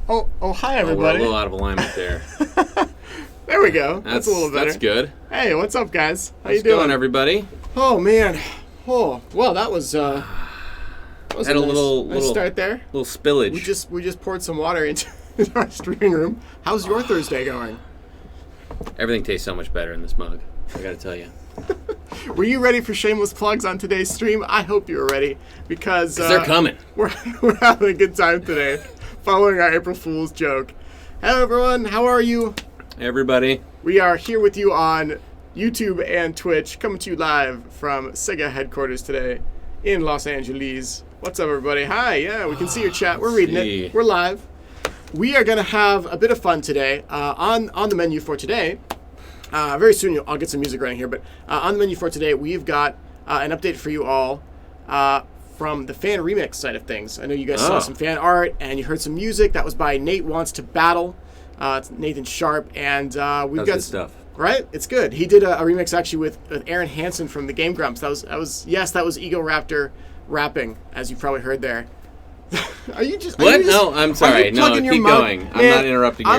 Oh, hi everybody. We're a little out of alignment there. There we go. That's a little better. That's good. Hey, what's up, guys? How How's you doing, everybody? Oh man. Oh, well, that was Had a a little nice start there. Little spillage. We just poured some water into our streaming room. How's your Thursday going? Everything tastes so much better in this mug. I gotta tell you. Were you ready for shameless plugs on today's stream? I hope you were ready because they're coming. We're having a good time today, following our April Fool's joke. Hello, everyone. How are you? Hey, everybody. We are here with you on YouTube and Twitch, coming to you live from Sega headquarters today in Los Angeles. What's up, everybody? Hi. Yeah, we can see your chat. We're reading it. We're live. We are going to have a bit of fun today. On the menu for today, very soon I'll get some music running here, but on the menu for today, we've got an update for you all from the fan remix side of things. I know you guys saw some fan art and you heard some music. That was by Nate Wants to Battle. It's Nathan Sharp, and we've got stuff. Right? It's good. He did a remix actually with Aaron Hansen from the Game Grumps. That was Ego Raptor rapping, as you probably heard there. Are you just what? No, I'm sorry. No, keep going. Man, I'm not interrupting your.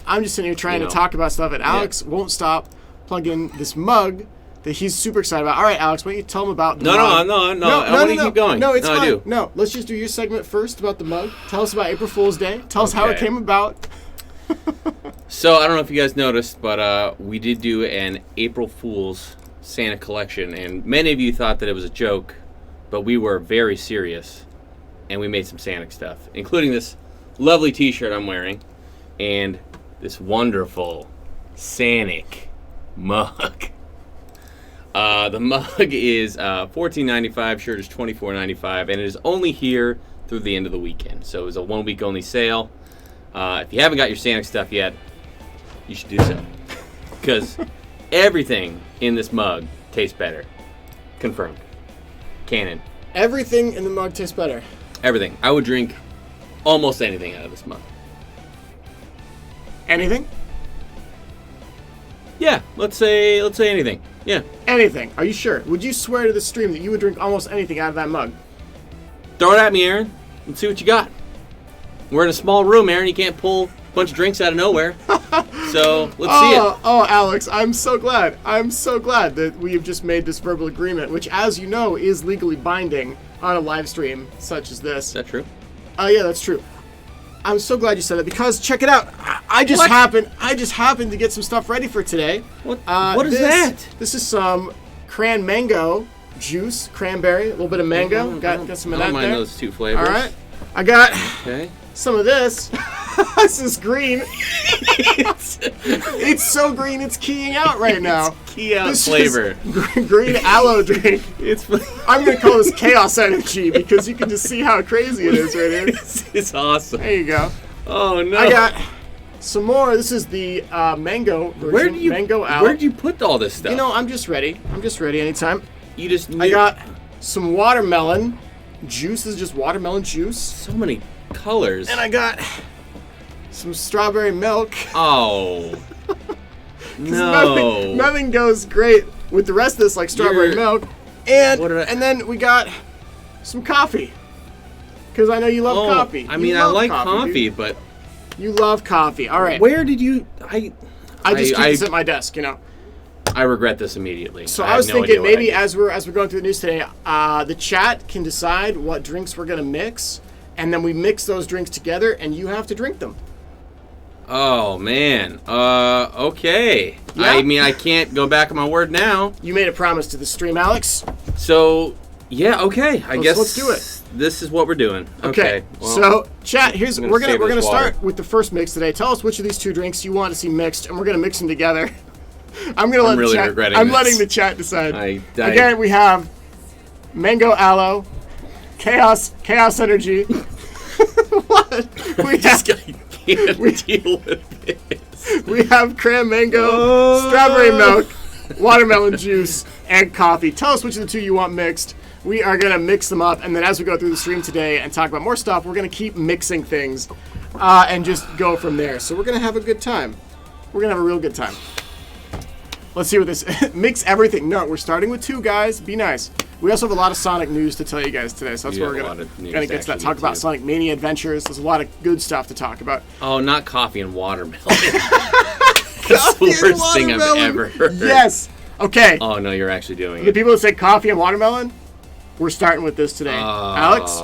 I'm just sitting here trying to talk about stuff, and Alex won't stop plugging this mug that he's super excited about. All right, Alex, why don't you tell him about the mug? No. I want to keep going. No, it's fine. I do. No, let's just do your segment first about the mug. Tell us about April Fool's Day. Tell us how it came about. So, I don't know if you guys noticed, but we did do an April Fool's Santa collection, and many of you thought that it was a joke, but we were very serious. And we made some Sonic stuff, including this lovely t-shirt I'm wearing and this wonderful Sonic mug. The mug is $14.95, shirt is $24.95, and it is only here through the end of the weekend. So it was a 1 week only sale. If you haven't got your Sonic stuff yet, you should do so. Because everything in this mug tastes better. Confirmed. Canon. Everything in the mug tastes better. Everything. I would drink almost anything out of this mug. Anything? Yeah, let's say anything. Yeah. Anything. Are you sure? Would you swear to the stream that you would drink almost anything out of that mug? Throw it at me, Aaron. Let's see what you got. We're in a small room, Aaron. You can't pull a bunch of drinks out of nowhere. So, let's see it. Oh, Alex, I'm so glad. I'm so glad that we have just made this verbal agreement, which, as you know, is legally binding on a live stream such as this. Is that true? Yeah, that's true. I'm so glad you said that because check it out. I just happened to get some stuff ready for today. What is that? This is some cran mango juice, cranberry, a little bit of mango. Got some of that there. I don't mind those two flavors. All right. I got some of this. This is green. It's so green, it's keying out right now. It's key out flavor. Green aloe drink. I'm going to call this Chaos Energy because you can just see how crazy it is right here. It's awesome. There you go. Oh, no. I got some more. This is the mango version. Mango aloe. Where did you put all this stuff? You know, I'm just ready. anytime. I got some watermelon juice. This is just watermelon juice. So many colors. And I got some strawberry milk. Oh. No. Nothing goes great with the rest of this like strawberry milk. And then we got some coffee. Because I know you love coffee. I mean, I like coffee, but... You love coffee. All right. Where did you... I just keep this at my desk, you know. I regret this immediately. So I was thinking maybe as we're going through the news today, the chat can decide what drinks we're going to mix. And then we mix those drinks together, and you have to drink them. Oh, man. Okay. Yeah? I mean, I can't go back on my word now. You made a promise to the stream, Alex. So, yeah, okay. I guess let's do it. This is what we're doing. Okay. Well, so, chat, we're gonna start with the first mix today. Tell us which of these two drinks you want to see mixed, and we're gonna mix them together. I'm letting the chat decide. Again, we have mango aloe, chaos energy. What? We deal with this. We have cran mango, strawberry milk, watermelon juice, and coffee. Tell us which of the two you want mixed. We are going to mix them up, and then as we go through the stream today and talk about more stuff, we're going to keep mixing things and just go from there. So we're going to have a good time. We're going to have a real good time. Let's see what this mix everything. No, we're starting with 2 guys. Be nice. We also have a lot of Sonic news to tell you guys today, so that's where we're gonna get to that. Talk about Sonic Mania Adventures. There's a lot of good stuff to talk about. Oh, not coffee and watermelon. That's the worst thing I've ever heard. Yes. Okay. Oh no, you're actually doing the it. People that say coffee and watermelon, we're starting with this today. Alex,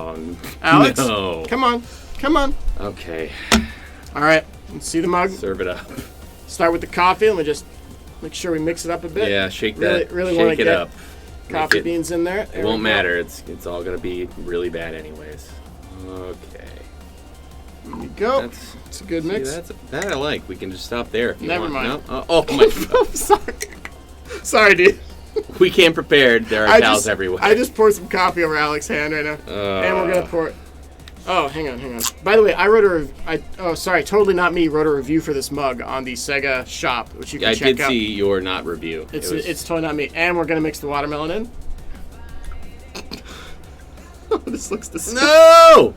no. Come on. Okay. All right. Let's see the mug. Serve it up. Start with the coffee. Let me just make sure we mix it up a bit. Yeah, shake that. Really shake it up. Coffee beans in there. It won't matter. It's all gonna be really bad anyways. Okay. There you go. It's a good mix. That I like. We can just stop there if you want. Never mind. No? Oh my God. Sorry, dude. We came prepared. There are towels everywhere. I just poured some coffee over Alex's hand right now, and we're gonna pour it. Oh, hang on. By the way, I wrote totally not me. Wrote a review for this mug on the Sega shop, which you can check out. I did see your not review. It's totally not me. And we're gonna mix the watermelon in. This looks disgusting. No!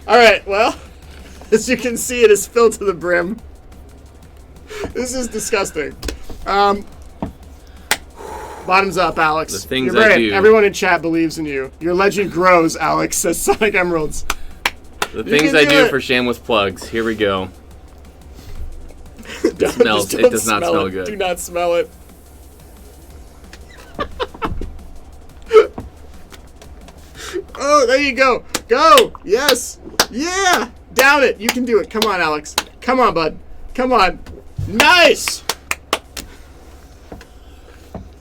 All right. Well, as you can see, it is filled to the brim. This is disgusting. Bottoms up, Alex. The things You're brave. I do. Everyone in chat believes in you. Your legend grows, Alex, says Sonic Emeralds. The things I do for shameless plugs. Here we go. It does not smell good. Do not smell it. Oh, there you go. Go. Yes. Yeah. Down it. You can do it. Come on, Alex. Come on, bud. Come on. Nice.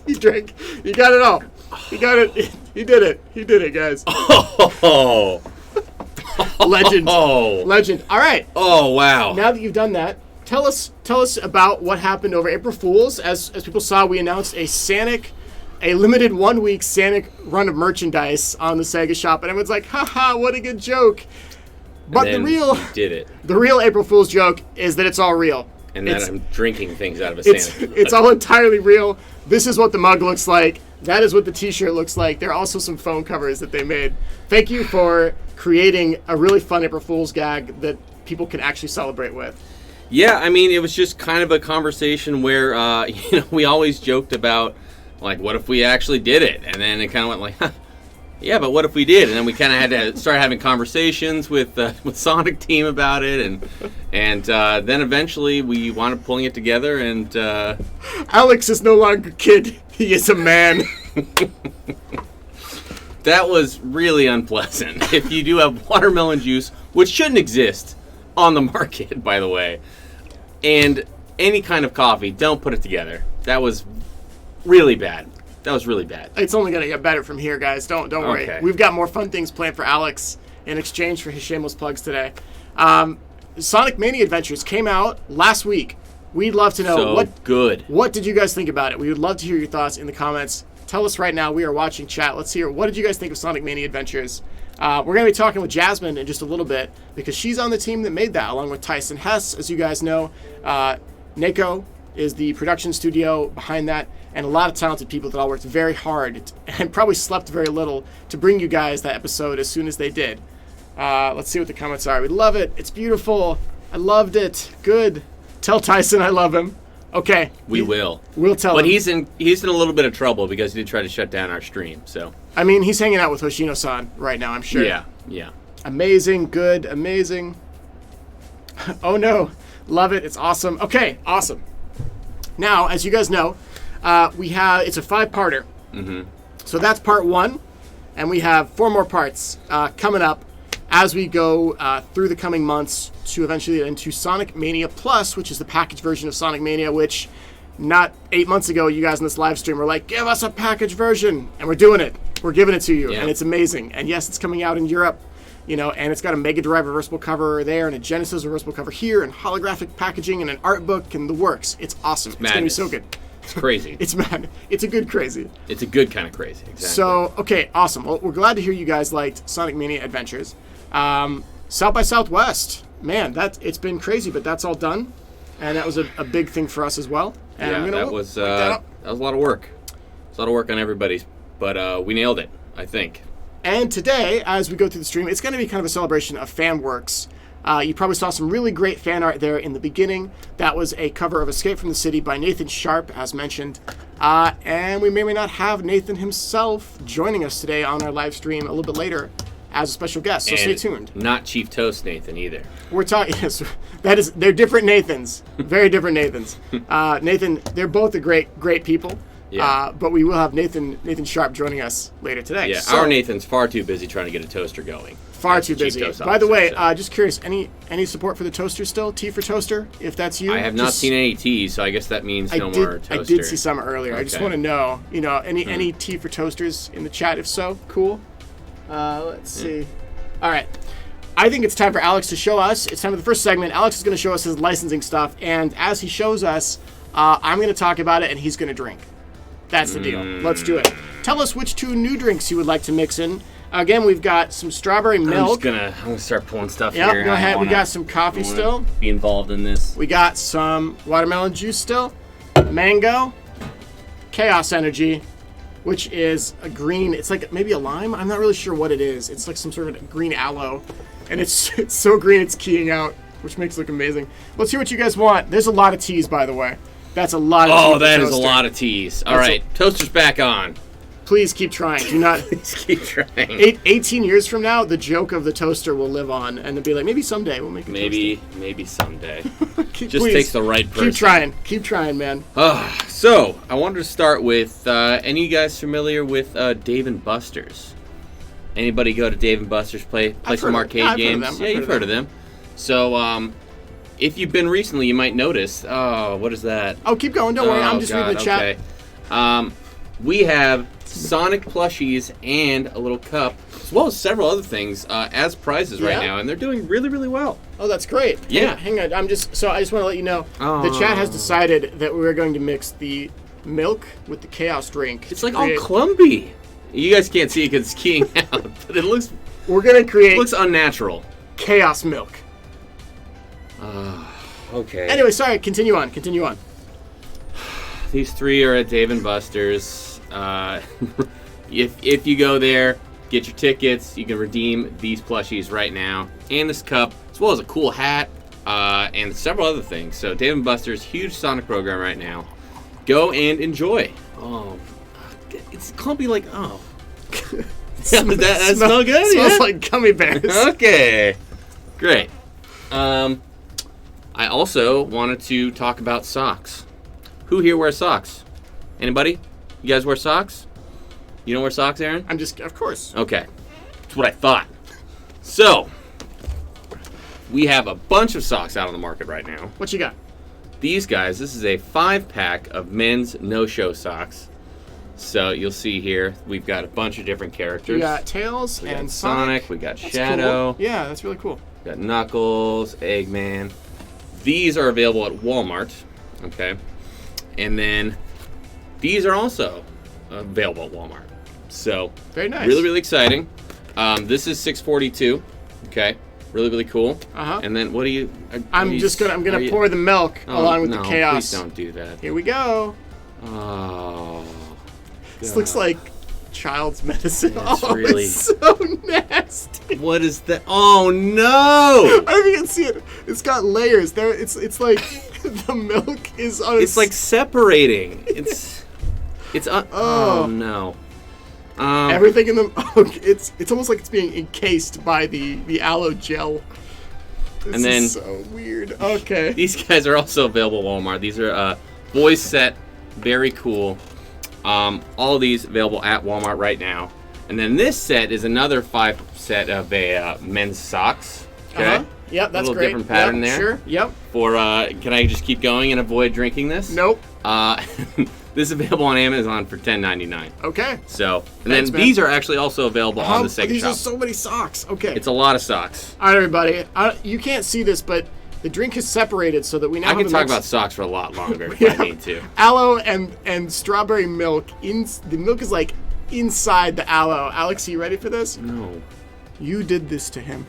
He drank. He got it all. He got it. He did it. He did it, guys. Oh. Legend. Oh. Legend. All right. Oh, wow. Now that you've done that, tell us about what happened over April Fools. As people saw, we announced a limited 1-week Sonic run of merchandise on the Sega shop, and everyone's like, haha, what a good joke. But the real April Fool's joke is that it's all real. And that I'm drinking things out of a Sonic. It's all entirely real. This is what the mug looks like. That is what the t-shirt looks like. There are also some phone covers that they made. Thank you for creating a really fun April Fool's gag that people can actually celebrate with. Yeah, I mean, it was just kind of a conversation where, we always joked about, like, what if we actually did it? And then it kind of went like, huh, yeah, but what if we did? And then we kind of had to start having conversations with Sonic Team about it, and then eventually we wound up pulling it together. And Alex is no longer a kid; he is a man. That was really unpleasant. If you do have watermelon juice, which shouldn't exist on the market, by the way, and any kind of coffee, don't put it together. That was really bad. That was really bad. It's only going to get better from here, guys. Don't worry. Okay. We've got more fun things planned for Alex in exchange for his shameless plugs today. Sonic Mania Adventures came out last week. We'd love to know what did you guys think about it? We would love to hear your thoughts in the comments. Tell us right now. We are watching chat. Let's hear, what did you guys think of Sonic Mania Adventures? We're going to be talking with Jasmine in just a little bit because she's on the team that made that, along with Tyson Hess. As you guys know, NACO is the production studio behind that, and a lot of talented people that all worked very hard and probably slept very little to bring you guys that episode as soon as they did. Let's see what the comments are. We love it. It's beautiful. I loved it. Good. Tell Tyson I love him. Okay. We will. We'll tell him. But he's in a little bit of trouble because he did try to shut down our stream. So I mean, he's hanging out with Hoshino-san right now, I'm sure. Yeah. Amazing. Good. Amazing. Oh, no. Love it. It's awesome. Okay. Awesome. Now, as you guys know, it's a 5-parter. Mm-hmm. So that's part 1, and we have 4 more parts coming up as we go through the coming months to eventually get into Sonic Mania Plus, which is the package version of Sonic Mania, which not 8 months ago, you guys in this live stream were like, give us a package version, and we're doing it. We're giving it to you, and it's amazing. And yes, it's coming out in Europe, and it's got a Mega Drive reversible cover there, and a Genesis reversible cover here, and holographic packaging, and an art book, and the works. It's awesome. It's going to be so good. It's crazy. It's mad. It's a good crazy. It's a good kind of crazy. Exactly. So, okay, awesome. Well, we're glad to hear you guys liked Sonic Mania Adventures. South by Southwest, man, it's been crazy, but that's all done, and that was a big thing for us as well. And that was a lot of work. It's a lot of work on everybody's, but we nailed it, I think. And today, as we go through the stream, it's going to be kind of a celebration of FanWorks You probably saw some really great fan art there in the beginning. That was a cover of Escape from the City by Nathan Sharp, as mentioned. And we may or may not have Nathan himself joining us today on our live stream a little bit later as a special guest, so stay tuned. Not Chief Toast Nathan either. We're talking, yes, they're different Nathans, very different Nathans. Nathan, they're both a great people. Yeah. But we will have Nathan Sharp joining us later today. Yeah, so, our Nathan's far too busy trying to get a toaster going. Far too busy. By the way, just curious, any support for the toaster still? T for toaster, if that's you? I have not seen any T's, so I guess that means no more toaster. I did see some earlier. Okay. I just want to know, any T for toasters in the chat? If so, cool. Let's see. All right. I think it's time for Alex to show us. It's time for the first segment. Alex is going to show us his licensing stuff, and as he shows us, I'm going to talk about it, and he's going to drink. That's the deal. Let's do it. Tell us which 2 new drinks you would like to mix in. Again, we've got some strawberry milk. I'm gonna start pulling stuff here. Yep, go ahead. We got some coffee still. Be involved in this. We got some watermelon juice still. Mango. Chaos Energy, which is a green. It's like maybe a lime. I'm not really sure what it is. It's like some sort of green aloe, and it's so green it's keying out, which makes it look amazing. Let's hear what you guys want. There's a lot of teas, by the way. That's a lot of teas. Oh, that is a lot of teas. All right, toaster's back on. Please keep trying. Do not. Please keep trying. 18 years from now, the joke of the toaster will live on, and they'll be like, maybe someday we'll make a toaster. Maybe someday. Just please, takes the right person. Keep trying, man. So I wanted to start with. Any of you guys familiar with Dave & Buster's? Anybody go to Dave & Buster's play some arcade games? Yeah, you've heard of them. So if you've been recently, you might notice. Oh, what is that? Oh, keep going. Don't worry. I'm just reading the chat. Okay. We have Sonic plushies and a little cup, as well as several other things as prizes right now, and they're doing really, really well. Oh, that's great. Yeah. Hang on. I just want to let you know, the chat has decided that we're going to mix the milk with the chaos drink. It's like all clumpy. You guys can't see it because it's keying out, but it looks. We're gonna create. It looks unnatural. Chaos milk. Okay. Anyway, sorry. Continue on. These 3 are at Dave & Buster's. If you go there, get your tickets, you can redeem these plushies right now, and this cup, as well as a cool hat, and several other things. So Dave & Buster's huge Sonic program right now. Go and enjoy. Oh, it's clumpy like that smell good. Smells like gummy bears. Okay, great. I also wanted to talk about socks. Who here wears socks? Anybody? You guys wear socks? You don't wear socks, Aaron? Of course. Okay. That's what I thought. So, we have a bunch of socks out on the market right now. What you got? These guys, this is a 5-pack of men's no-show socks. So, you'll see here, we've got a bunch of different characters. We got Tails and Sonic. We got Shadow. Cool. Yeah, that's really cool. We got Knuckles, Eggman. These are available at Walmart. Okay. And then these are also available at Walmart. So very nice. Really, really exciting. This is $6.42. Okay. Really, really cool. And then what do you? I'm gonna pour the milk along with the chaos. Please don't do that. Here we go. Oh. This God. Looks like child's medicine. Really... it's so nasty. What is that? Oh no! I don't know if you can see it. It's got layers. There. It's like the milk is on. It's like separating. It's. Oh no. Everything in them. Oh, it's almost like it's being encased by the aloe gel. This is so weird. Okay. These guys are also available at Walmart. These are boys set. Very cool. All of these available at Walmart right now. And then this set is another 5 set of men's socks. Okay. Yep, that's a little great. Different pattern there. Sure. Yep. For can I just keep going and avoid drinking this? Nope. This is available on Amazon for $10.99. Okay. So, and then these are actually also available on the Sega These Shop. are so many socks. Okay. It's a lot of socks. All right, everybody. You can't see this, but the drink is separated so that we now have I can talk about socks for a lot longer if I need to. Aloe and strawberry milk. The milk is like inside the aloe. Alex, are you ready for this? No. You did this to him.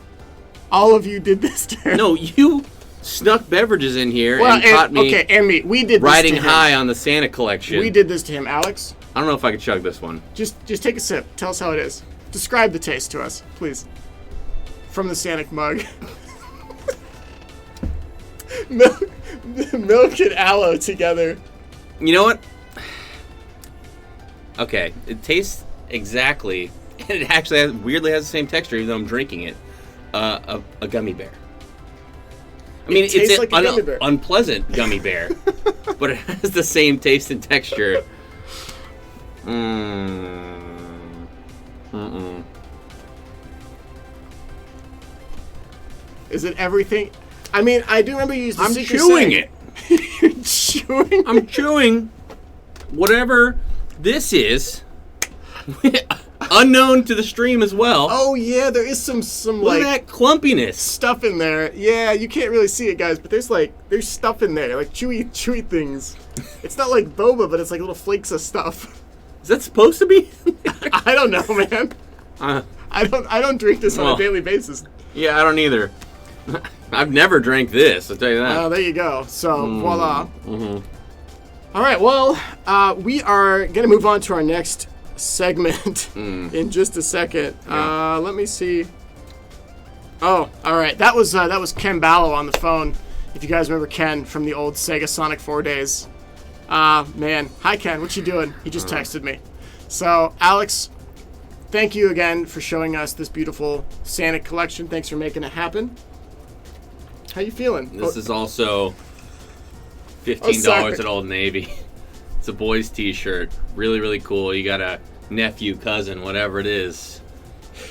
All of you did this to him. No, you snuck beverages in here and caught me. Okay, and me. We did this riding to him. high on the Santa collection. We did this to him, Alex. I don't know if I could chug this one. Just take a sip. Tell us how it is. Describe the taste to us, please. From the Sonic mug. milk and aloe together. You know what? Okay, it tastes exactly, and it actually weirdly has the same texture, even though I'm drinking it. A gummy bear. I mean, it's like a gummy bear. Unpleasant gummy bear, but it has the same taste and texture. Is it everything? I mean, I do remember you used to I'm secret chewing saying- it. You're chewing. I'm chewing whatever this is. Unknown to the stream as well. Oh yeah, there is some Look like at that clumpiness. stuff in there. Yeah, you can't really see it, guys, but there's stuff in there, like chewy things. It's not like boba, but it's like little flakes of stuff. Is that supposed to be? I don't know, man. I don't drink this on a daily basis. Yeah, I don't either. I've never drank this, I'll tell you that. Oh, there you go. So, voila. Mm-hmm. All right, well, we are going to move on to our next segment in just a second. Yeah. Let me see. Oh, all right. That was Ken Ballo on the phone. If you guys remember Ken from the old Sega Sonic 4 days. Man. Hi, Ken. What you doing? He just texted me. So, Alex, thank you again for showing us this beautiful Sonic collection. Thanks for making it happen. How you feeling? This is also $15 at Old Navy. It's a boys t-shirt. Really, really cool. You got a nephew, cousin, whatever it is.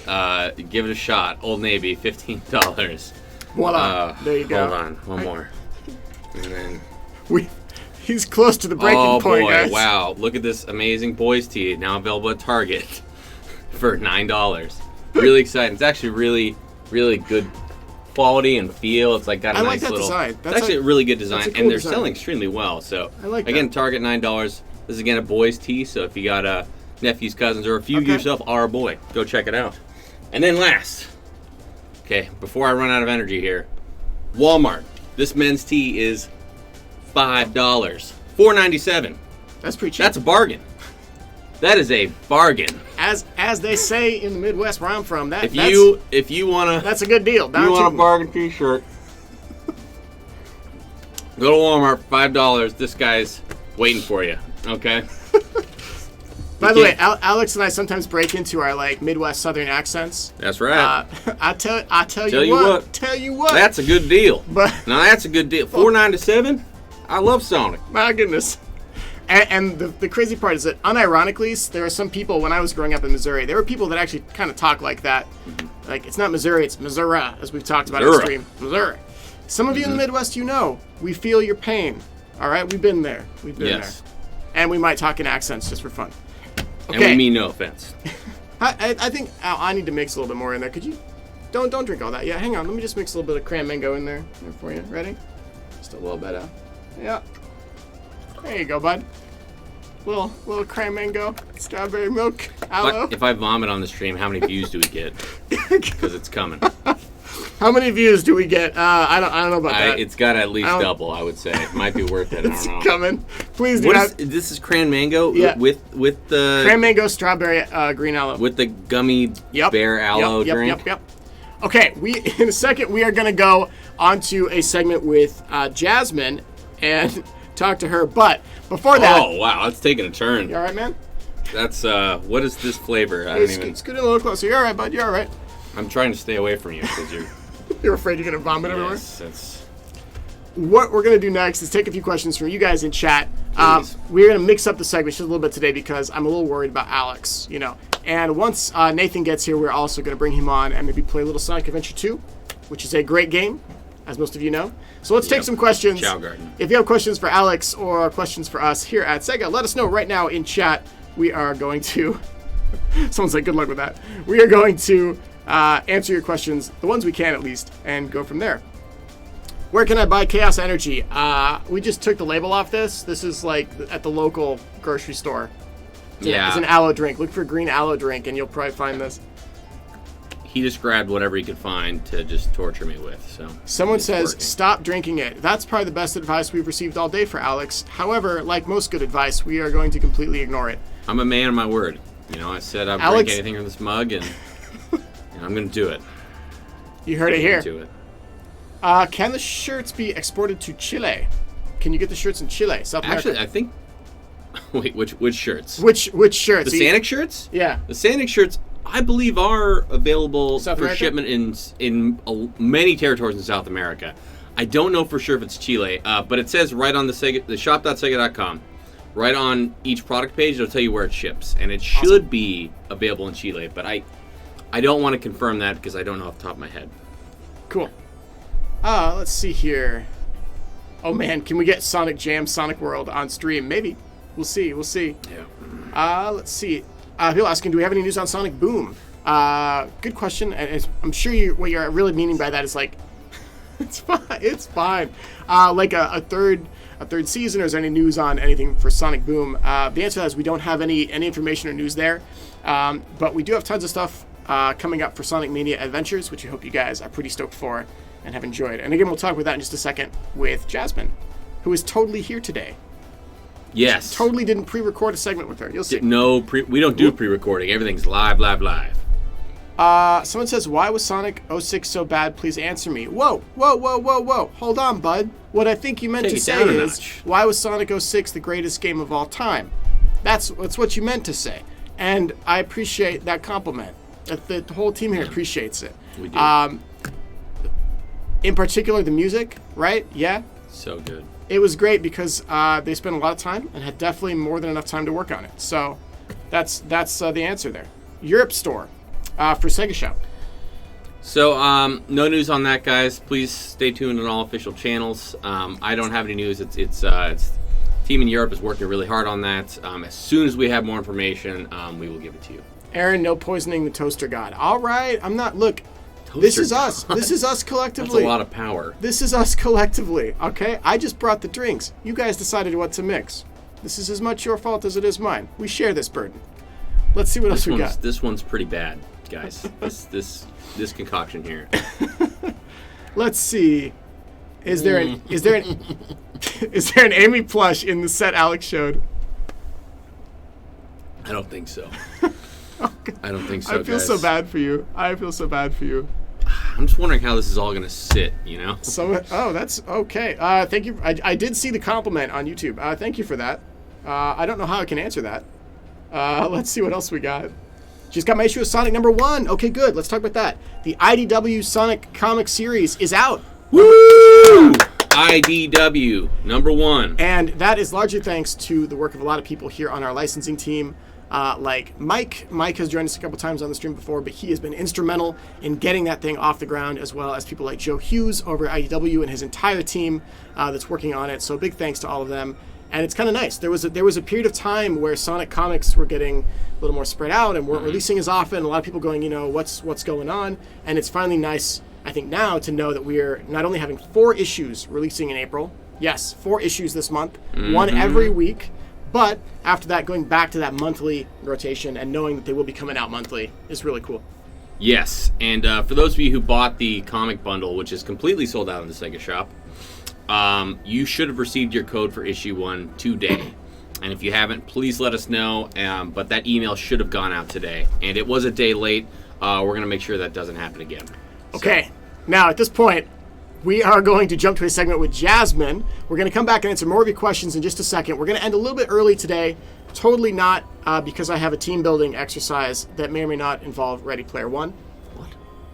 Give it a shot. Old Navy, $15. Voila. There you go. Hold on. One more. And then... He's close to the breaking point, guys. Wow. Look at this amazing boys tee. Now available at Target for $9. Really exciting. It's actually really, really good quality and feel. It's like got a I nice like that little... design. It's actually a really good design, cool and they're design. selling extremely well. So I like again, that. Target $9. This is again a boys tee. So if you got nephews, cousins, or if you yourself are a boy, go check it out. And then last, okay, before I run out of energy here, Walmart. This men's tee is $5, $4.97. That's pretty cheap. That's a bargain. That is a bargain. As they say in the Midwest where I'm from, If you wanna, that's a good deal. you want a bargain T-shirt, go to Walmart for $5. This guy's waiting for you. Okay. By the way, Alex and I sometimes break into our like Midwest Southern accents. That's right. I tell you what. That's a good deal. But now that's a good deal. $4.97. I love Sonic. My goodness. And the crazy part is that, unironically, there are some people, when I was growing up in Missouri, there were people that actually kind of talk like that. Like, it's not Missouri, it's Missouri, as we've talked about in the stream. Missouri. Some of you in the Midwest, we feel your pain. All right? We've been there. We've been there. And we might talk in accents just for fun. Okay. And we mean no offense. I think I need to mix a little bit more in there. Could you? Don't drink all that. Yeah, hang on. Let me just mix a little bit of cran mango in there for you. Ready? Just a little bit of... Yeah. There you go, bud. Little cran mango, strawberry milk, aloe. If I vomit on the stream, how many views do we get? Because it's coming. How many views do we get? I don't know about that. It's got at least double, I would say. It might be worth it. I don't know. It's coming. Please do not. This is cran mango with the cran mango, strawberry, green aloe. With the gummy bear aloe drink. Yep. Okay, in a second we are gonna go onto a segment with Jasmine and talk to her. But before that, oh wow, that's taking a turn. You all right, man? That's what is this flavor? I don't even. Scoot in a little closer. You're all right, bud. You're all right. I'm trying to stay away from you because you're. You're afraid you're gonna vomit everywhere. That's. What we're gonna do next is take a few questions from you guys in chat. We're gonna mix up the segment just a little bit today because I'm a little worried about Alex. And once Nathan gets here, we're also gonna bring him on and maybe play a little Sonic Adventure 2, which is a great game, as most of you know. So let's take some questions. Chow Garden. If you have questions for Alex or questions for us here at Sega, let us know right now in chat. We are going to... Someone's like, good luck with that. We are going to answer your questions, the ones we can at least, and go from there. Where can I buy Chaos Energy? We just took the label off this. This is like at the local grocery store. It's an aloe drink. Look for green aloe drink, and you'll probably find this. He just grabbed whatever he could find to just torture me with. So someone says, stop drinking it. That's probably the best advice we've received all day for Alex. However, like most good advice, we are going to completely ignore it. I'm a man of my word. I said I'd drink anything from this mug, and I'm going to do it. You heard it here. Do it. Can the shirts be exported to Chile? Can you get the shirts in Chile, South America? Actually, I think... Wait, which shirts? Which shirts? The Sonic shirts? Yeah. The Sonic shirts, I believe, are available South for America? shipment in many territories in South America. I don't know for sure if it's Chile, but it says right on the shop.sega.com, right on each product page, it'll tell you where it ships. And it should be available in Chile, but I don't want to confirm that because I don't know off the top of my head. Cool. Let's see here. Oh man, can we get Sonic Jam, Sonic World on stream? Maybe. We'll see. Yeah. Let's see. People asking, do we have any news on Sonic Boom? Good question. And I'm sure what you're really meaning by that is like, it's fine. Like a third season, or is there any news on anything for Sonic Boom? The answer to that is we don't have any information or news there. But we do have tons of stuff coming up for Sonic Mania Adventures, which I hope you guys are pretty stoked for and have enjoyed. And again, we'll talk about that in just a second with Jasmine, who is totally here today. Yes. Totally didn't pre-record a segment with her. You'll see. We don't do pre-recording. Everything's live. Someone says, why was Sonic 06 so bad? Please answer me. Whoa. Hold on, bud. What I think you meant to say is, why was Sonic 06 the greatest game of all time? That's what you meant to say. And I appreciate that compliment. The whole team here appreciates it. We do. In particular, the music, right? Yeah. So good. It was great because they spent a lot of time and had definitely more than enough time to work on it. So that's the answer there. Europe store for Sega Shop. So no news on that, guys. Please stay tuned on all official channels. I don't have any news. It's team in Europe is working really hard on that. As soon as we have more information, we will give it to you. Aaron, no poisoning the toaster god. All right, I'm not. Look, this is us. This is us collectively. That's a lot of power. This is us collectively. Okay, I just brought the drinks. You guys decided what to mix. This is as much your fault as it is mine. We share this burden. Let's see what else we got. This one's pretty bad, guys. this concoction here. Let's see. Is there an Amy plush in the set Alex showed? I don't think so. I don't think so, I feel guys. so bad for you. I'm just wondering how this is all going to sit, you know? That's okay. Thank you. I did see the compliment on YouTube. Thank you for that. I don't know how I can answer that. Let's see what else we got. Just got my issue of Sonic #1. Okay, good. Let's talk about that. The IDW Sonic comic series is out. Woo! IDW #1. And that is largely thanks to the work of a lot of people here on our licensing team. Like Mike. Mike has joined us a couple times on the stream before, but he has been instrumental in getting that thing off the ground, as well as people like Joe Hughes over at IDW and his entire team that's working on it. So big thanks to all of them. And it's kind of nice. There was a period of time where Sonic comics were getting a little more spread out and weren't releasing as often. A lot of people going, what's going on? And it's finally nice, I think, now to know that we're not only having 4 issues releasing in April. Yes, 4 issues this month, one every week. But after that, going back to that monthly rotation and knowing that they will be coming out monthly is really cool. Yes, and for those of you who bought the comic bundle, which is completely sold out in the Sega Shop, you should have received your code for issue 1 today. And if you haven't, please let us know. But that email should have gone out today. And it was a day late. We're going to make sure that doesn't happen again. Okay. Now, at this point, we are going to jump to a segment with Jasmine. We're going to come back and answer more of your questions in just a second. We're going to end a little bit early today. Totally not because I have a team building exercise that may or may not involve Ready Player One.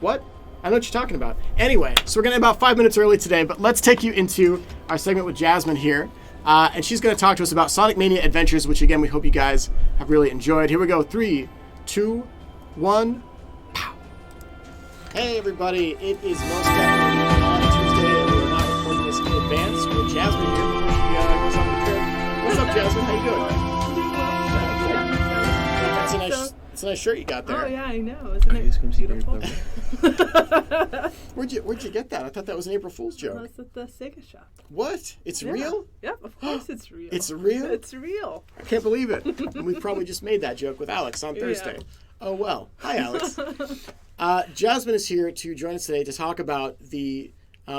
What? I know what you're talking about. Anyway, so we're going to end about 5 minutes early today, but let's take you into our segment with Jasmine here. And she's going to talk to us about Sonic Mania Adventures, which, again, we hope you guys have really enjoyed. Here we go. 3, 2, 1, pow. Hey, everybody. It is most definitely on Tuesday, and we're not recording this in advance with Jasmine here before she goes on the trip. What's up, Jasmine? How you doing? It's a nice shirt you got there. Oh, yeah, I know. Isn't it beautiful? Where'd you get that? I thought that was an April Fool's joke. That's at the Sega Shop. What? It's real? Yep, of course it's real. It's real? It's real. I can't believe it. And we probably just made that joke with Alex on Thursday. Yeah. Oh, well. Hi, Alex. Jasmine is here to join us today to talk about the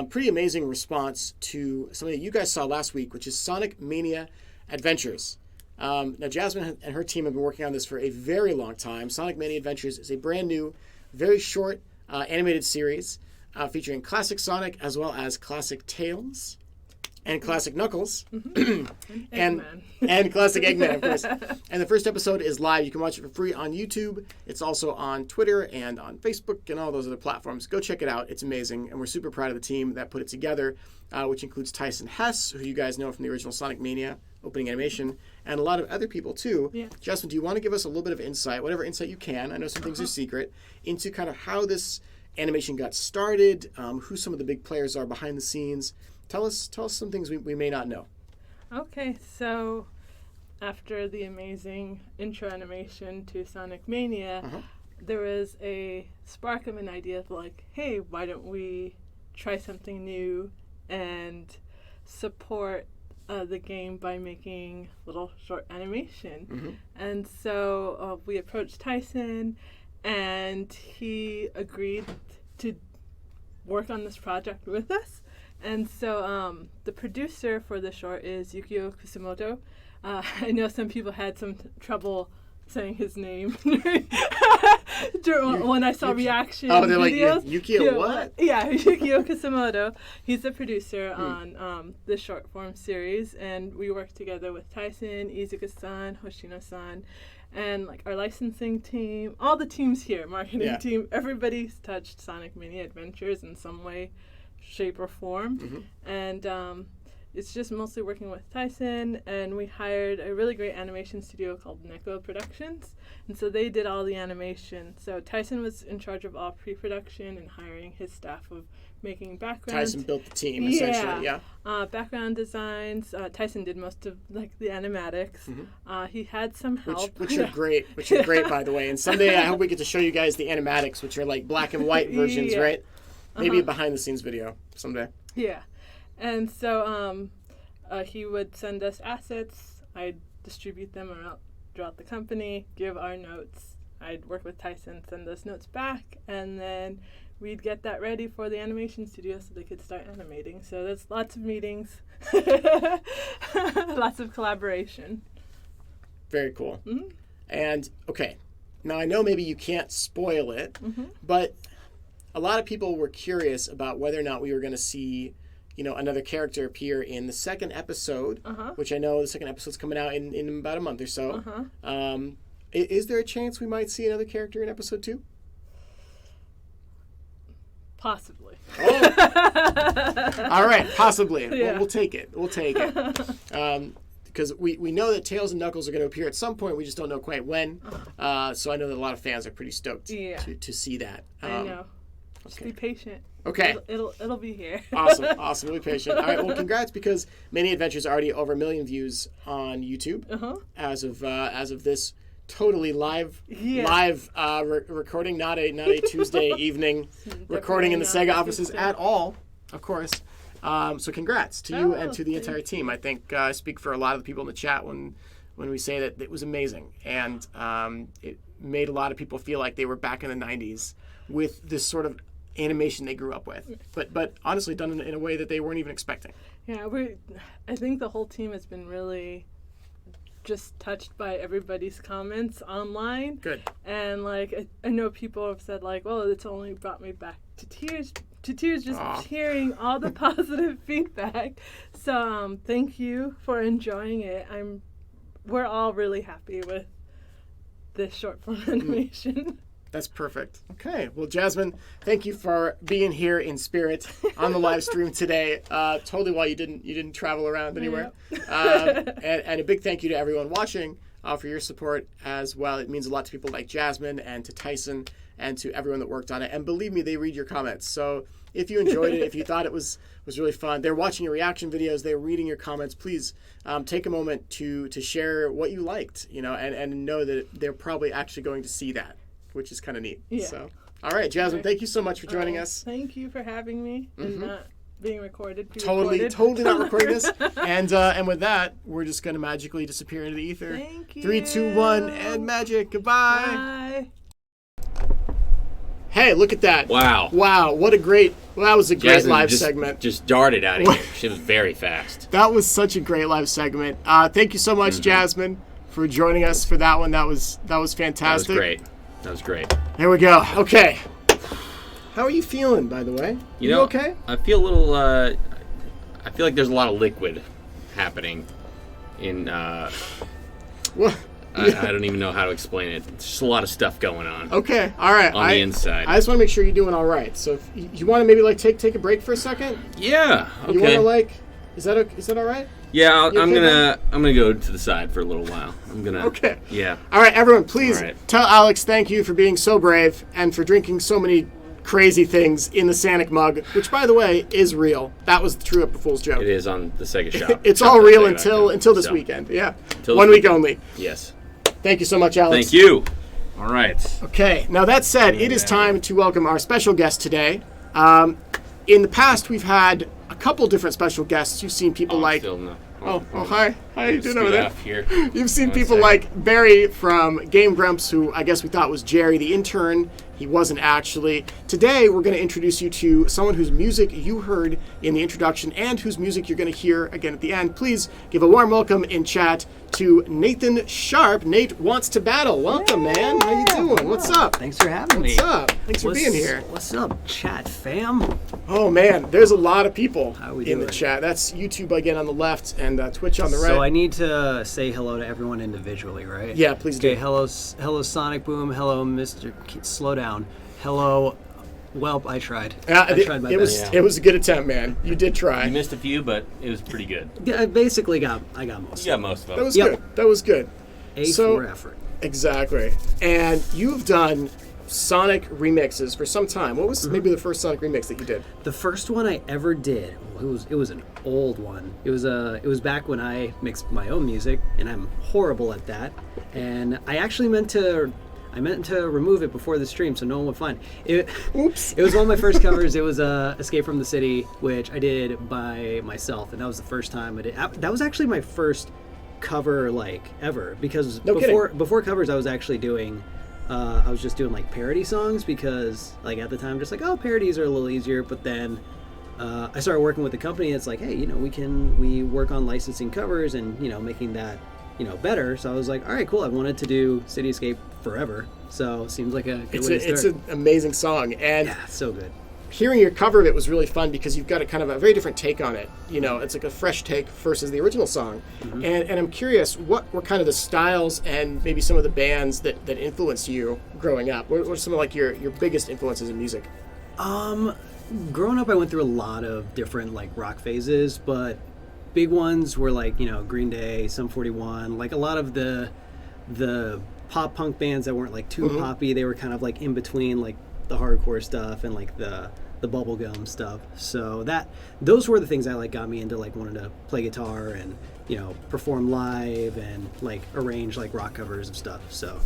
pretty amazing response to something that you guys saw last week, which is Sonic Mania Adventures. Now, Jasmine and her team have been working on this for a very long time. Sonic Mania Adventures is a brand new, very short animated series featuring classic Sonic as well as classic Tails and classic Knuckles and classic Eggman, of course. And the first episode is live. You can watch it for free on YouTube. It's also on Twitter and on Facebook and all those other platforms. Go check it out. It's amazing, and we're super proud of the team that put it together, which includes Tyson Hess, who you guys know from the original Sonic Mania opening animation, and a lot of other people too. Yeah. Jasmine, do you want to give us a little bit of insight, whatever insight you can, I know some things are secret, into kind of how this animation got started, who some of the big players are behind the scenes. Tell us some things we may not know. Okay, so after the amazing intro animation to Sonic Mania, there was a spark of an idea of like, hey, why don't we try something new and support the game by making little short animation. And so we approached Tyson, and he agreed to work on this project with us. And so the producer for the short is Yukio Kusumoto. I know some people had some trouble saying his name when I saw reaction Oh, they're videos. like, Yukio what? Yeah, Yukio Kusumoto. He's the producer on the short form series, and we work together with Tyson, Izuka-san, Hoshino-san, and like our licensing team, all the teams here, marketing team, everybody's touched Sonic Mania Adventures in some way, shape, or form. And it's just mostly working with Tyson, and we hired a really great animation studio called Neko Productions, and so they did all the animation. So Tyson was in charge of all pre-production and hiring his staff of making background. Tyson built the team, essentially, background designs. Tyson did most of like the animatics. He had some help, which are great. Which are great, by the way. And someday I hope we get to show you guys the animatics, which are like black and white versions, right? Maybe a behind-the-scenes video someday. Yeah. And so he would send us assets. I'd distribute them throughout the company, give our notes. I'd work with Tyson, send those notes back, and then we'd get that ready for the animation studio so they could start animating. So there's lots of meetings, lots of collaboration. Very cool. And, okay, now I know maybe you can't spoil it, but a lot of people were curious about whether or not we were going to see, another character appear in the second episode, which I know the second episode's coming out in about a month or so. Is there a chance we might see another character in episode 2? Possibly. Oh. All right, possibly. Yeah. We'll take it. Because we know that Tails and Knuckles are going to appear at some point. We just don't know quite when. So I know that a lot of fans are pretty stoked to see that. I know. Just be patient. Okay. It'll be here. Awesome. Really patient. All right. Well, congrats, because Mania Adventures are already over 1 million views on YouTube as of this totally live recording, not a Tuesday evening recording in the Sega offices at all, of course. So congrats to you and to the entire team. I think I speak for a lot of the people in the chat when we say that it was amazing, and it made a lot of people feel like they were back in the 90s with this sort of animation they grew up with, but honestly done in a way that they weren't even expecting. Yeah, I think the whole team has been really just touched by everybody's comments online. Good. And like I know people have said like, well, it's only brought me back to tears just hearing all the positive feedback. So thank you for enjoying it. We're all really happy with this short form animation. That's perfect. Okay. Well, Jasmine, thank you for being here in spirit on the live stream today. Totally while you didn't travel around anywhere. And a big thank you to everyone watching for your support as well. It means a lot to people like Jasmine and to Tyson and to everyone that worked on it. And believe me, they read your comments. So if you enjoyed it, if you thought it was really fun, they're watching your reaction videos, they're reading your comments. Please take a moment to share what you liked, and know that they're probably actually going to see that, which is kind of neat. Yeah. So, all right, Jasmine, thank you so much for joining us. Thank you for having me and not being recorded. Totally not recording this. And with that, we're just going to magically disappear into the ether. Thank you. 3, 2, 1, and magic. Goodbye. Bye. Hey, look at that. Wow. What a great, that was a great Jasmine live segment. Just darted out of here. She was very fast. That was such a great live segment. Thank you so much, Jasmine, for joining us for that one. That was fantastic. That was great. There we go. Okay. How are you feeling, by the way? You know, okay? I feel a little. I feel like there's a lot of liquid happening in. What? I don't even know how to explain it. It's just a lot of stuff going on. Okay, all right. On the inside. I just want to make sure you're doing all right. So if you want to maybe like take a break for a second. Yeah. Okay. You want to like? Is that all right? Yeah, I'm okay, gonna go to the side for a little while. I'm gonna. Okay. Yeah. All right, everyone, please All right. tell Alex thank you for being so brave and for drinking so many crazy things in the Sonic mug, which, by the way, is real. That was the true April Fool's joke. It is on the Sega Shop. It's all real until this weekend. Yeah. Until 1 week only. Yes. Thank you so much, Alex. Thank you. All right. Okay. Now that said, it is time to welcome our special guest today. In the past, we've had a couple different special guests. You've seen people like. Still no. Oh, hi. How you doing over there? Here. You've seen people like Barry from Game Grumps, who I guess we thought was Jerry the intern. He wasn't actually. Today, we're going to introduce you to someone whose music you heard in the introduction and whose music you're going to hear again at the end. Please give a warm welcome in chat to Nathan Sharp. Nate Wants to Battle. Welcome, man. How you doing? What's up? Thanks for having me. What's up? Thanks for being here. What's up, chat fam? Oh, man. There's a lot of people How we in the doing? chat. That's YouTube again on the left and Twitch on the right. So I need to say hello to everyone individually, right? Yeah, please do. Okay, hello Sonic Boom. Hello, Mr. Slow Down. Hello. Well, I tried. I tried my best. It was a good attempt, man. You did try. You missed a few, but it was pretty good. Yeah, I basically got most. You got most of them. That was Yep. good. That was good. For effort. Exactly. And you've done Sonic remixes for some time. What was maybe the first Sonic remix that you did? The first one I ever did, it was an old one. It was back when I mixed my own music, and I'm horrible at that. And I actually meant to remove it before the stream so no one would find it. Oops. It was one of my first covers. It was Escape from the City, which I did by myself, and that was the first time I did. That was actually my first cover ever, because before covers I was actually doing I was just doing parody songs, because at the time just parodies are a little easier. But then I started working with the company. It's like, hey, we work on licensing covers and making that better. So I was like, all right, cool. I wanted to do Cityscape forever, so it seems like a good way to start. It's an amazing song, and yeah, it's so good. Hearing your cover of it was really fun because you've got a kind of a very different take on it. It's like a fresh take versus the original song. Mm-hmm. And I'm curious, what were kind of the styles and maybe some of the bands that influenced you growing up? What were some of your biggest influences in music? Growing up, I went through a lot of different rock phases, but big ones were Green Day, Sum 41, a lot of the pop punk bands that weren't too poppy. They were kind of in between the hardcore stuff and the bubblegum stuff. So those were the things that got me into wanting to play guitar and perform live and arrange rock covers of stuff. So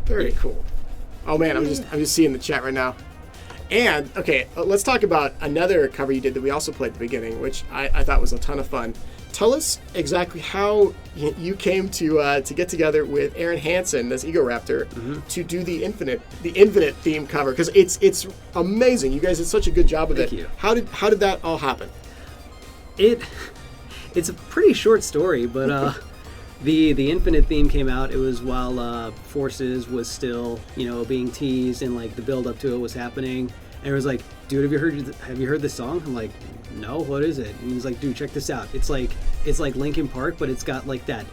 very cool. Oh man, I'm just seeing the chat right now. And okay, let's talk about another cover you did that we also played at the beginning, which I thought was a ton of fun. Tell us exactly how you came to get together with Aaron Hansen, this Ego Raptor, to do the Infinite theme cover, because it's amazing. You guys did such a good job of it. Thank you. How did that all happen? It's a pretty short story, but the Infinite theme came out. It was while Forces was still being teased and the build up to it was happening. And it was like, dude, have you heard this song? I'm like, no, what is it? And he's like, dude, check this out. It's like Linkin Park, but it's got that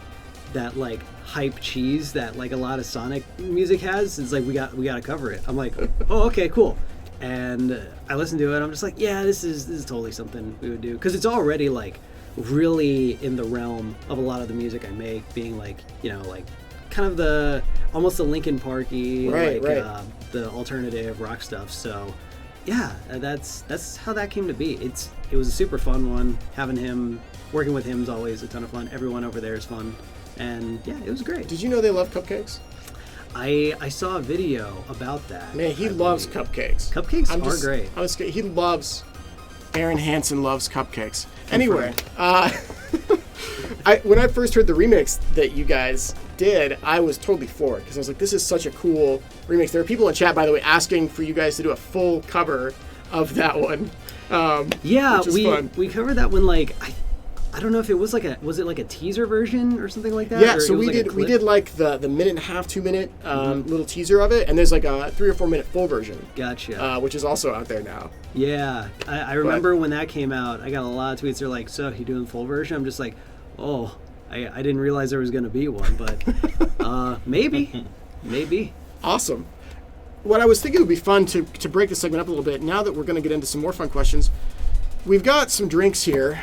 hype cheese that a lot of Sonic music has. It's we got to cover it. I'm like, oh, okay, cool. And I listened to it. I'm just like, yeah, this is totally something we would do, because it's already really in the realm of a lot of the music I make, being kind of the almost the Linkin Parky, right. The alternative rock stuff. So yeah, that's how that came to be. It was a super fun one. Working with him is always a ton of fun. Everyone over there is fun, and yeah, it was great. Did you know they love cupcakes? I saw a video about that. Man, he loves cupcakes. Cupcakes are great. He loves. Aaron Hansen loves cupcakes. Anyway, when I first heard the remix that you guys did, I was totally floored, because I was like, this is such a cool remix. There are people in chat, by the way, asking for you guys to do a full cover of that one. Yeah, which is fun. we covered that one I don't know if it was was it like a teaser version or something like that? Yeah, Or so it was we like a did we clip? did like the minute and a half, 2 minute little teaser of it, and there's like a 3 or 4 minute full version, Gotcha. which is also out there now. Yeah, I remember when that came out. I got a lot of tweets. They're like, "So you doing the full version?" I'm just like, "Oh, I didn't realize there was going to be one, but maybe." Awesome. What I was thinking would be fun to break this segment up a little bit. Now that we're going to get into some more fun questions, we've got some drinks here.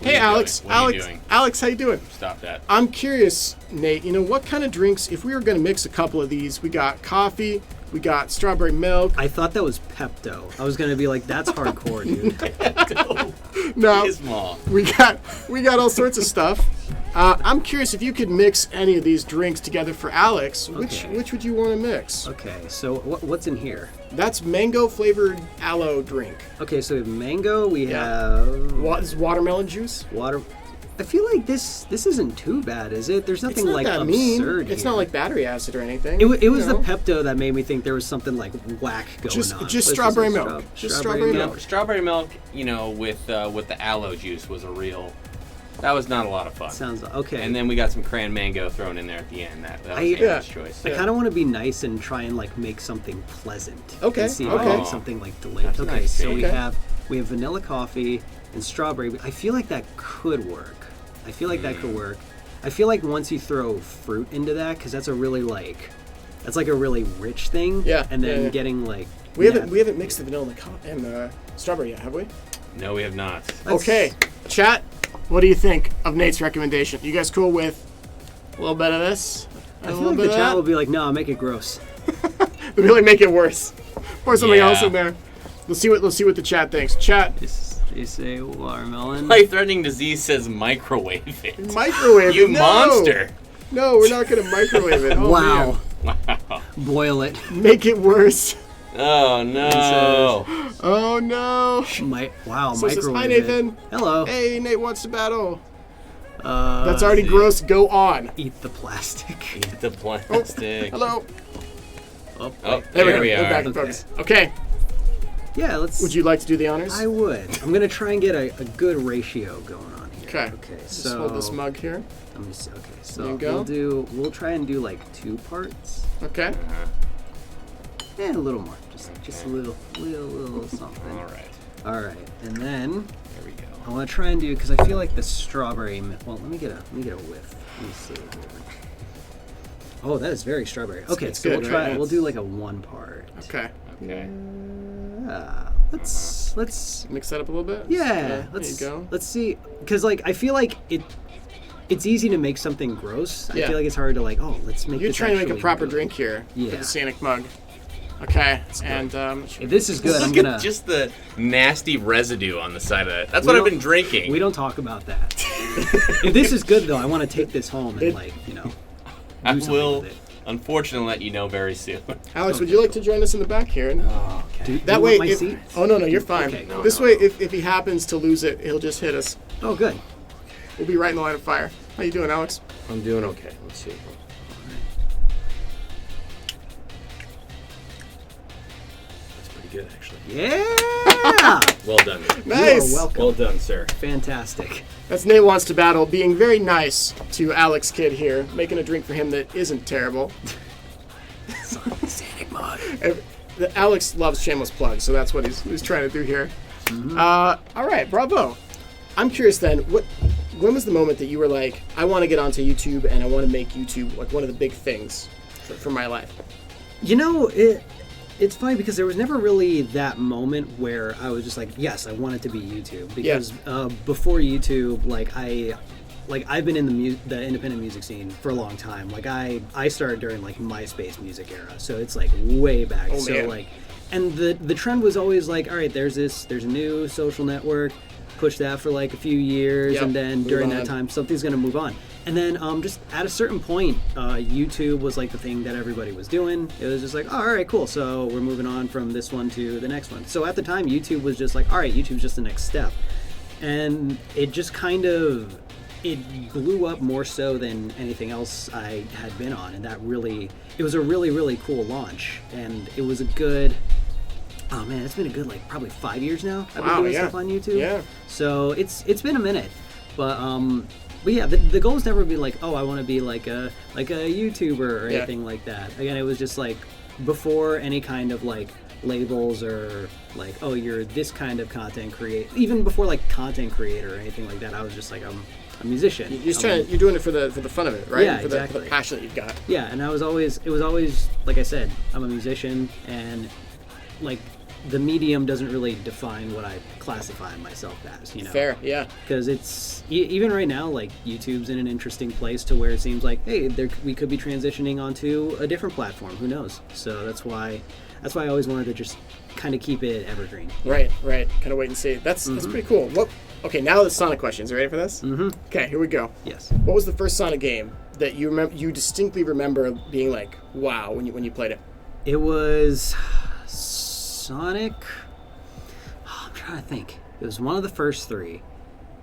Hey, Alex. What are you doing? Alex, how you doing? Stop that. I'm curious, Nate, what kind of drinks, if we were going to mix a couple of these, we got coffee, we got strawberry milk. I thought that was Pepto. I was going to be like, "That's hardcore, dude." No, Small. we got all sorts of stuff. I'm curious if you could mix any of these drinks together for Alex. Okay. Which would you want to mix? Okay, so what's in here? That's mango flavored aloe drink. Okay, so we have mango. We Yeah. have This is watermelon juice. water. I feel like this isn't too bad, is it? There's nothing It's not like that mean. absurd. It's here. not like battery acid or anything. It was you the know? Pepto that made me think there was something like whack going Just on. just Let's strawberry say milk. Just strawberry milk. Strawberry milk, with the aloe juice was that was not a lot of fun. Sounds okay. And then we got some cran mango thrown in there at the end. That was Yeah. Aaron's choice. I kind of want to be nice and try and like make something pleasant. Okay, And see if I okay. can make something like delicious. That's Okay, nice, so Jake. we have vanilla coffee and strawberry. I feel like that could work. I feel like once you throw fruit into that, because that's a really that's like a really rich thing. Yeah, And then yeah. getting like We haven't mixed the vanilla and the strawberry yet, have we? No, we have not. Okay, chat. What do you think of Nate's recommendation? You guys cool with a little bit of this? I feel like the chat will be like, "No, make it gross." They'll really make it worse. Pour something Yeah. else in there. Let's see what the chat thinks. Chat. You say watermelon. Life-threatening disease says microwave it. Microwave. You it. No. monster. No, we're not gonna microwave it. Oh, Wow. man. Wow. Boil it. Make it worse. Oh no. Oh no. Wow, So it says, microwave "Hi, it. Nathan. Hello. Hey, Nate wants to battle." That's already gross. Go on. Eat the plastic. Eat the plastic. Hello. Oh, There there we we go. We're back are. in focus. Okay. Yeah, let's. Would you like to do the honors? I would. I'm gonna try and get a good ratio going on here. Okay. Okay. Just So hold this mug here. let me see. Okay. So There you go. we'll try and do like 2 parts. Okay. And a little more. Just a little something. All right. All right. And then There we go. I want to try and do because I feel like the strawberry. Well, let me get a whiff. Let me see here. Oh, that is very strawberry. Okay, it's so good, we'll try. right? We'll do like a 1 part. Okay. Okay. Let's Mix that up a little bit. yeah. There you go. Let's see, because like I feel like it's easy to make something gross. I Yeah. feel like it's hard to like let's make. You're this trying to make a actually proper good. drink here for Yeah. the Sonic mug. Okay. And If this is good, I'm Look gonna. at just the nasty residue on the side of it. That's We what I've don't- been drinking. We don't talk about that. If this is good though, I want to take this home and I do something will, with it. unfortunately, let you know very soon. Alex, would you like to join us in the back here? Oh, okay. Do That you way, want my if, seat? oh no, you're fine. Okay. This way, if he happens to lose it, he'll just hit us. Oh, good. We'll be right in the line of fire. How you doing, Alex? I'm doing okay. Let's see. That's pretty good, actually. Yeah. Well done. Nice. You are welcome. Well done, sir. Fantastic. That's Nate Wants to Battle, being very nice to Alex Kidd here, making a drink for him that isn't terrible. Sonic mod. Alex loves shameless plugs, so that's what he's trying to do here. All right, bravo. I'm curious then, when was the moment that you were like, I want to get onto YouTube and I want to make YouTube like one of the big things for my life? It's funny because there was never really that moment where I was just like, yes, I want it to be YouTube. Because before YouTube, I've been in the independent music scene for a long time. Like I started during like MySpace music era, so it's like way back. Oh, man. And the trend was always like, all right, there's a new social network, push that for like a few years, Yep, and then move during on. that time, something's gonna move on. And then just at a certain point, YouTube was like the thing that everybody was doing. It was just like, oh, all right, cool. So we're moving on from this one to the next one. So at the time, YouTube was just like, all right, YouTube's just the next step. And it just kind of, it blew up more so than anything else I had been on. And it was a really, really cool launch. And it was a good, oh man, it's been a good like probably 5 years now I've been doing stuff on YouTube. Yeah. So it's been a minute. But yeah, the goal was never to be like, oh, I want to be like a YouTuber or anything like that. Again, it was just like before any kind of like labels or like, oh, you're this kind of content creator. Even before like content creator or anything like that, I was just like, I'm a musician. You're doing it for the fun of it, right? Yeah, for exactly. the passion that you've got. Yeah, and it was always like I said, I'm a musician, and like the medium doesn't really define what I classify myself as, you know. Fair, yeah. Because it's even right now, like YouTube's in an interesting place to where it seems like, hey, we could be transitioning onto a different platform. Who knows? So that's why I always wanted to just kind of keep it evergreen. Right. Kind of wait and see. That's pretty cool. Okay, now the Sonic questions. Are you ready for this? Mm-hmm. Okay, here we go. Yes. What was the first Sonic game that you distinctly remember being like, wow, when you played it? It was Sonic. Oh, I'm trying to think. It was one of the first three,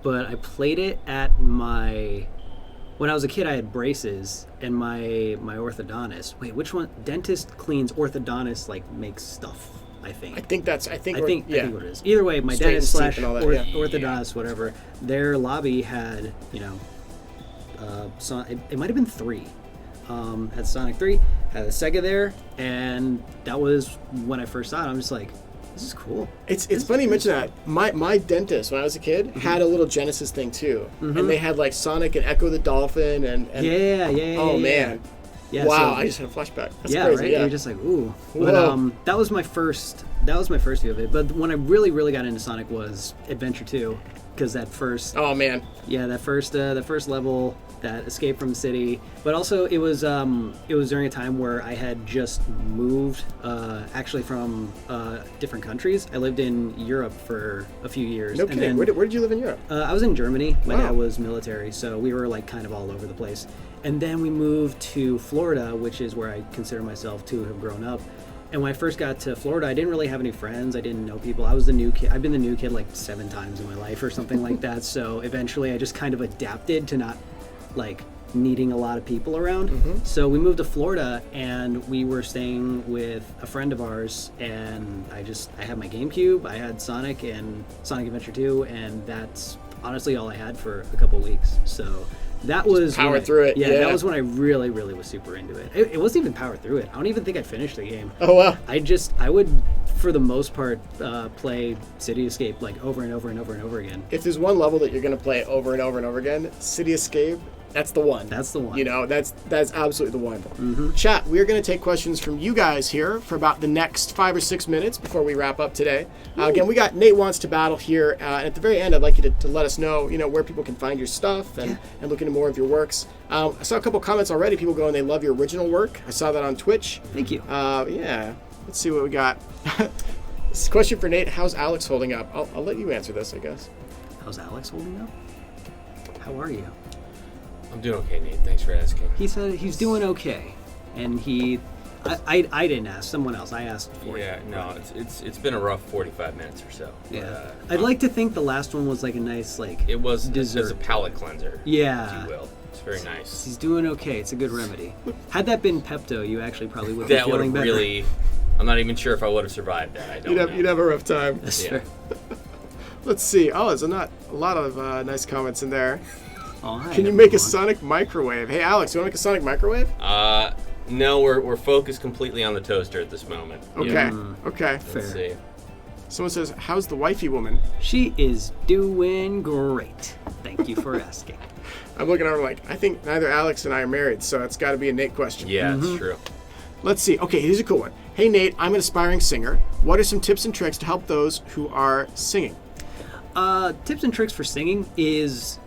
but I played it at when I was a kid. I had braces, and my orthodontist. Wait, which one? Dentist cleans, orthodontist like makes stuff. I think what it is. Either way, my dentist / orthodontist, whatever. Their lobby had, you know, it might have been 3. Had Sonic 3, had a Sega there, and that was when I first saw it. I'm just like, this is cool. It's funny you mention that. My dentist, when I was a kid, had a little Genesis thing too, and they had like Sonic and Echo the Dolphin and yeah. Oh man. Yeah, wow! So, I just had a flashback. That's yeah, crazy. Right. Yeah, You're just like, ooh. But that was my first view of it. But when I really got into Sonic was Adventure 2, because that first. Oh man. Yeah, the first level, that escape from the city. But also, it was during a time where I had just moved, actually from different countries. I lived in Europe for a few years. No kidding. Where did you live in Europe? I was in Germany. My dad was military, so we were like kind of all over the place. And then we moved to Florida, which is where I consider myself to have grown up. And when I first got to Florida, I didn't really have any friends. I didn't know people. I was the new kid. I've been the new kid like 7 times in my life or something like that. So eventually I just kind of adapted to not like needing a lot of people around. Mm-hmm. So we moved to Florida, and we were staying with a friend of ours, and I had my GameCube, I had Sonic and Sonic Adventure 2, and that's honestly all I had for a couple of weeks. So that was power through it. Yeah, that was when I really was super into it. It wasn't even power through it. I don't even think I finished the game. Oh wow! I would, for the most part, play City Escape like over and over and over and over again. If there's one level that you're gonna play over and over and over again, City Escape. That's the one. That's the one. You know, that's absolutely the one. Mm-hmm. Chat, we're going to take questions from you guys here for about the next 5 or 6 minutes before we wrap up today. Again, we got Nate Wants to Battle here. And at the very end, I'd like you to let us know, where people can find your stuff and look into more of your works. I saw a couple comments already. People going, they love your original work. I saw that on Twitch. Thank you. Yeah. Let's see what we got. This question for Nate. How's Alex holding up? I'll let you answer this, I guess. How's Alex holding up? How are you? I'm doing okay, Nate. Thanks for asking. He said he's doing okay, and I didn't ask. Someone else. I asked for you. Yeah, no, it's been a rough 45 minutes or so. Yeah, I'd like to think the last one was like a nice It was dessert. as a palate cleanser. Yeah, if you will. It's very nice. He's doing okay. It's a good remedy. Had that been Pepto, you actually probably would. That would have really. I'm not even sure if I would have survived that. I don't know. You'd have a rough time. That's fair. Let's see. Oh, there's a lot of nice comments in there. Oh, hi, Can you make a Sonic microwave? Hey, Alex, you want to make a Sonic microwave? No, we're focused completely on the toaster at this moment. Okay, okay. Fair. Let's see. Someone says, how's the wifey woman? She is doing great. Thank you for asking. I'm looking at her like, I think neither Alex and I are married, so it's got to be a Nate question. Yeah, that's true. Let's see. Okay, here's a cool one. Hey, Nate, I'm an aspiring singer. What are some tips and tricks to help those who are singing? Tips and tricks for singing is...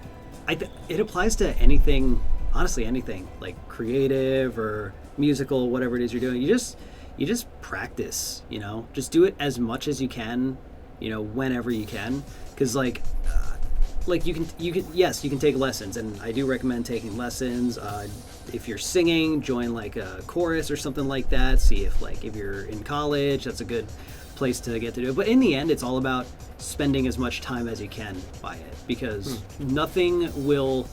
it applies to anything, honestly anything, like creative or musical, whatever it is you're doing. You just practice, just do it as much as you can, whenever you can. Because you can take lessons, and I do recommend taking lessons. If you're singing, join like a chorus or something like that. See if you're in college, that's a good place to get to do it. But in the end, it's all about spending as much time as you can by it, because nothing will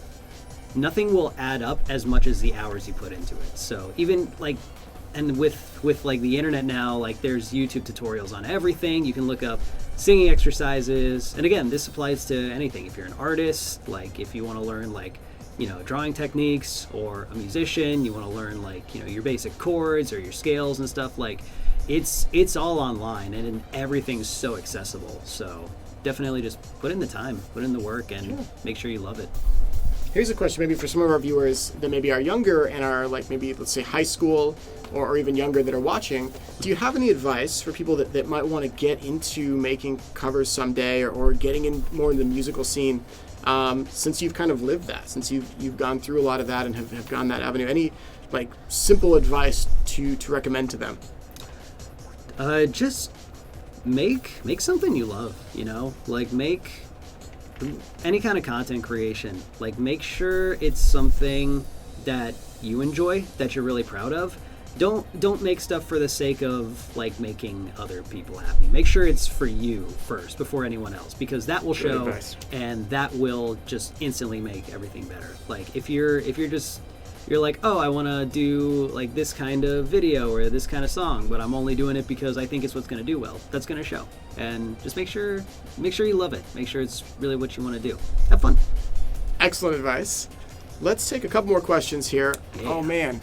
add up as much as the hours you put into it. So even like and with like the internet now, like there's YouTube tutorials on everything. You can look up singing exercises, and again, this applies to anything. If you're an artist, like if you want to learn like, you know, drawing techniques, or a musician, you want to learn like, you know, your basic chords or your scales and stuff, like it's all online, and everything's so accessible. So definitely just put in the time, put in the work, and make sure you love it. Here's a question maybe for some of our viewers that maybe are younger and are like maybe, let's say, high school or even younger that are watching. Do you have any advice for people that might want to get into making covers someday, or getting in more in the musical scene, since you've kind of lived that, since you've gone through a lot of that and have gone that avenue? Any like simple advice to recommend to them? Just make something you love, you know, like make any kind of content creation, like make sure it's something that you enjoy, that you're really proud of. Don't make stuff for the sake of like making other people happy. Make sure it's for you first before anyone else, because that will show, and that will just instantly make everything better. Like if you're like, oh, I want to do like this kind of video or this kind of song, but I'm only doing it because I think it's what's going to do well. That's going to show. And just make sure you love it. Make sure it's really what you want to do. Have fun. Excellent advice. Let's take a couple more questions here. Yeah. Oh, man.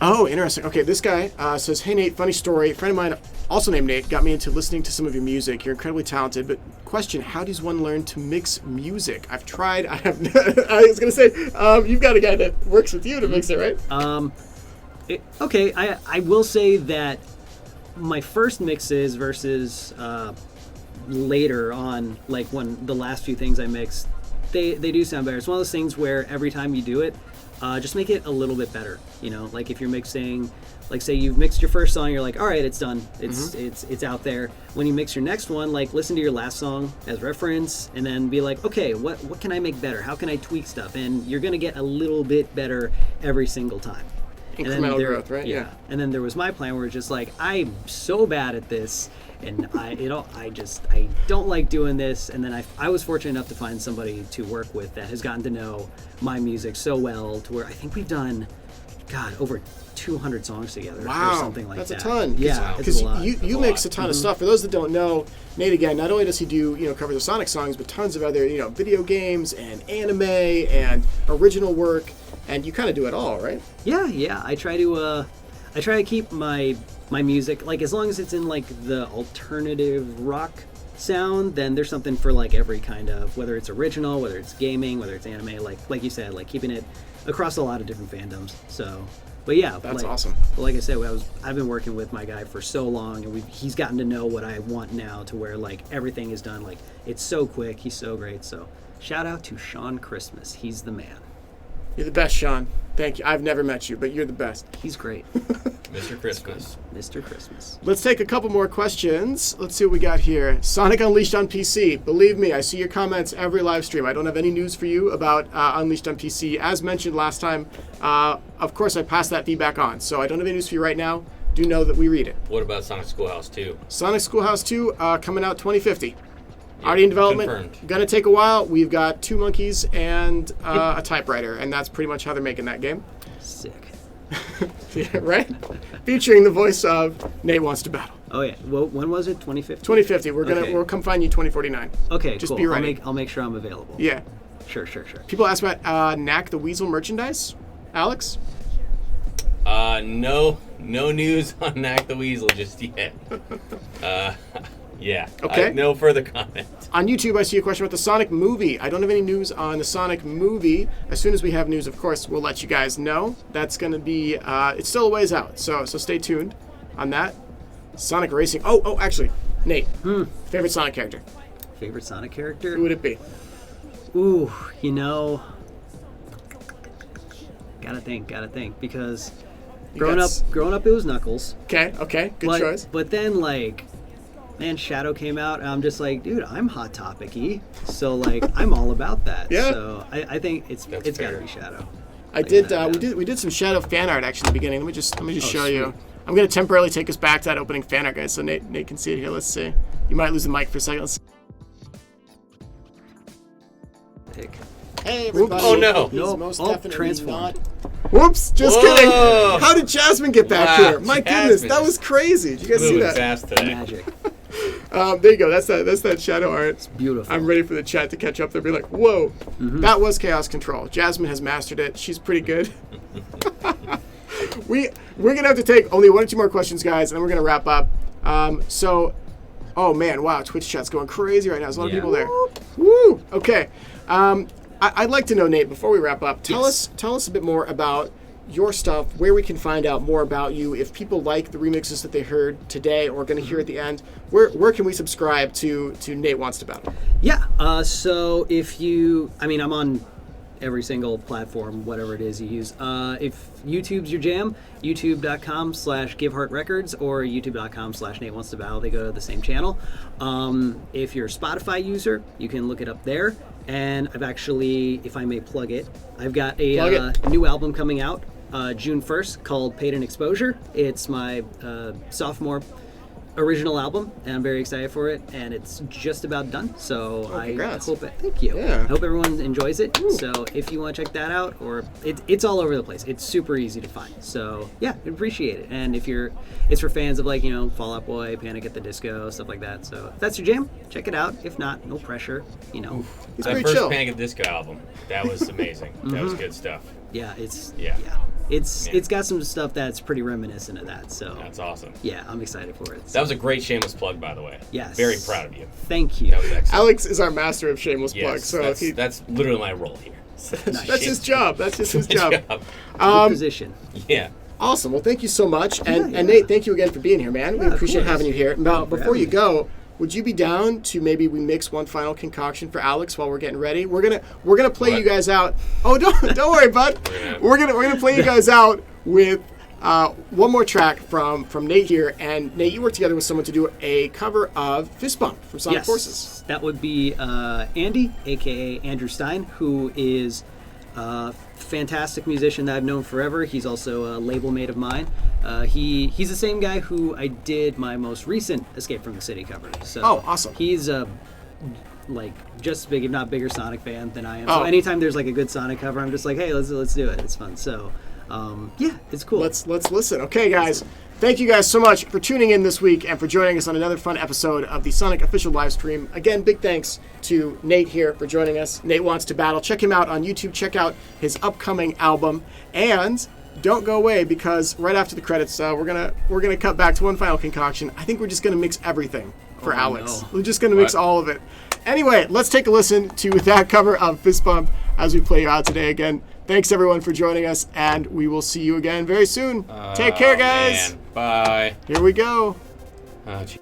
Oh, interesting. Okay, this guy says, hey, Nate, funny story. A friend of mine, also named Nate, got me into listening to some of your music. You're incredibly talented, but question, how does one learn to mix music? I've tried. I was going to say, you've got a guy that works with you to mix it, right? Okay, I will say that my first mixes versus later on, like when the last few things I mixed, they do sound better. It's one of those things where every time you do it, just make it a little bit better. You know, like if you're mixing, like say you've mixed your first song, you're like, all right, it's done. It's out there. When you mix your next one, like listen to your last song as reference, and then be like, okay, what can I make better? How can I tweak stuff? And you're gonna get a little bit better every single time. Incremental growth, right? Yeah. And then there was my plan where it's just like, I'm so bad at this, and I don't like doing this. And then I was fortunate enough to find somebody to work with that has gotten to know my music so well to where I think we've done, over 200 songs together or something like that. That's a ton. Yeah, because you mix a ton of stuff. For those that don't know, Nate, again, not only does he do covers of Sonic songs, but tons of other video games and anime and original work, and you kind of do it all, right? Yeah. I try to keep my music, like as long as it's in like the alternative rock sound, then there's something for like every kind of, whether it's original, whether it's gaming, whether it's anime, like you said, like keeping it across a lot of different fandoms. So, but yeah, that's awesome. Like I said, I've been working with my guy for so long, and he's gotten to know what I want now, to where like everything is done, like it's so quick. He's so great. So shout out to Sean Christmas. He's the man. You're the best, Sean. Thank you. I've never met you, but you're the best. He's great. Mr. Christmas. Mr. Christmas. Let's take a couple more questions. Let's see what we got here. Sonic Unleashed on PC. Believe me, I see your comments every live stream. I don't have any news for you about Unleashed on PC. As mentioned last time, of course, I passed that feedback on. So I don't have any news for you right now. Do know that we read it. What about Sonic Schoolhouse 2? Sonic Schoolhouse 2 coming out 2050. Already in development. Confirmed. Gonna take a while. We've got 2 monkeys and a typewriter, and that's pretty much how they're making that game. Sick. Yeah, right? Featuring the voice of Nate Wants to Battle. Oh yeah. Well, when was it? 2050. 2050. We'll come find you 2049. Okay. Just cool. be ready. I'll make sure I'm available. Yeah. Sure. People ask about Knack the Weasel merchandise. Alex? No news on Knack the Weasel just yet. Yeah. Okay. No further comment. On YouTube, I see a question about the Sonic movie. I don't have any news on the Sonic movie. As soon as we have news, of course, we'll let you guys know. That's going to be, it's still a ways out, so stay tuned on that. Sonic Racing. Oh, actually, Nate, favorite Sonic character? Favorite Sonic character? Who would it be? Ooh, gotta think, because growing up, it was Knuckles. Okay, good choice. But then, Shadow came out, and I'm just like, dude, I'm Hot Topic-y, so I'm all about that. Yeah. So I think it's got to be Shadow. We did some Shadow fan art actually in the beginning. Let me just show you. I'm gonna temporarily take us back to that opening fan art, guys, so Nate can see it here. Let's see. You might lose the mic for a second. Hey, everybody. Oh, no. He's Nope. most Oh, definitely transformed. not. Whoops, just Whoa. kidding. How did Jasmine get back Wow, here? My goodness, Jasmine that is was crazy. Did you guys see Moving that? fast today. Magic. There you go. That's that shadow art. Beautiful. I'm ready for the chat to catch up. They'll be like, whoa, that was Chaos Control. Jasmine has mastered it. She's pretty good. We're going to have to take only 1 or 2 more questions, guys, and then we're going to wrap up. Oh, man, wow, Twitch chat's going crazy right now. There's a lot of people there. Woo! Okay. I'd like to know, Nate, before we wrap up, tell us a bit more about your stuff, where we can find out more about you. If people like the remixes that they heard today or going to hear at the end, where can we subscribe to Nate Wants to Battle? Yeah. So if you, I'm on every single platform, whatever it is you use. If YouTube's your jam, youtube.com/GiveHeartRecords or youtube.com/NateWantsToBattle. They go to the same channel. If you're a Spotify user, you can look it up there. And I've actually, if I may plug it, I've got a new album coming out June 1st called Peyton Exposure. It's my sophomore original album, and I'm very excited for it, and it's just about done. So I hope thank you. Yeah. I hope everyone enjoys it. Ooh. So if you want to check that out, or it's all over the place. It's super easy to find. So yeah, I appreciate it. And if it's for fans of Fall Out Boy, Panic at the Disco, stuff like that. So if that's your jam, check it out. If not, no pressure. It's That very first chill. Panic at the Disco album, that was amazing. That was good stuff. Yeah, it's got some stuff that's pretty reminiscent of that. So That's awesome. yeah, I'm excited for it. So. That was a great shameless plug, by the way. Yes. Very proud of you. Thank you. That was excellent. Alex is our master of shameless plugs, Yes, so that's literally my role here. that's his job. That's just his job. Good position. Yeah. Awesome. Well, thank you so much. And Nate, thank you again for being here, man. We appreciate having you here. Now, before you go, would you be down to maybe we mix one final concoction for Alex while we're getting ready? We're gonna play you guys out. Oh, don't worry, bud. We're gonna play you guys out with one more track from Nate here. And Nate, you worked together with someone to do a cover of Fist Bump from Sonic Forces. That would be Andy, aka Andrew Stein, who is a fantastic musician that I've known forever. He's also a label mate of mine. He's the same guy who I did my most recent Escape from the City cover. So awesome. He's just as big, if not bigger, Sonic fan than I am. So anytime there's a good Sonic cover, I'm just like, hey, let's do it. It's fun. So yeah, it's cool. Let's listen. Okay, guys. Thank you guys so much for tuning in this week and for joining us on another fun episode of the Sonic official live stream. Again, big thanks to Nate here for joining us. Nate Wants to Battle. Check him out on YouTube. Check out his upcoming album. And don't go away, because right after the credits, we're gonna cut back to one final concoction. I think we're just gonna mix everything for Alex. No. We're just gonna mix all of it. Anyway, let's take a listen to that cover of Fist Bump as we play you out today. Again, thanks everyone for joining us, and we will see you again very soon. Take care, guys. Man. Bye. Here we go. Gee.